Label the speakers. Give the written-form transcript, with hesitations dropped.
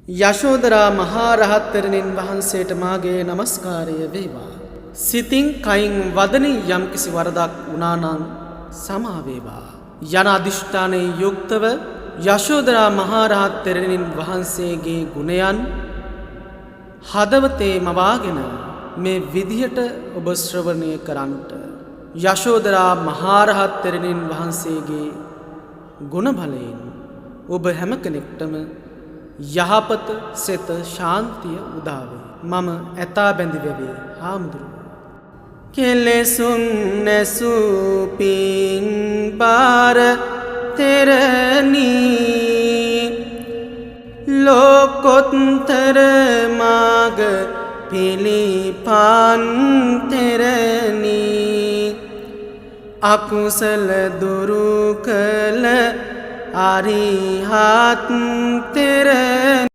Speaker 1: යශෝදරා මහරහත් තෙරණින් වහන්සේට මාගේ নমස්කාරය වේවා. සිතින් කයින් වදනින් යම්කිසි වරදක් වුණා නම් සමා වේවා. යන අදිෂ්ඨානයේ යුක්තව යශෝදරා මහරහත් තෙරණින් වහන්සේගේ ගුණයන් හදවතේ මවාගෙන මේ විදියට ඔබ ශ්‍රවණය කරන්ට. යශෝදරා මහරහත් තෙරණින් වහන්සේගේ ගුණ බලයෙන් ඔබ හැම කෙනෙක්ටම යහපත සෙත ශාන්තිය උදා වේ. මම ඇතා බැඳි වෙවේ හාමුදුරුවෝ. කෙලෙසුන් නැසූ පින් බාර තෙරණී ලෝකොත්තර මාග පිළිපන් තෙරණී අකුසල දුරු කළ අරිහත් තෙරණී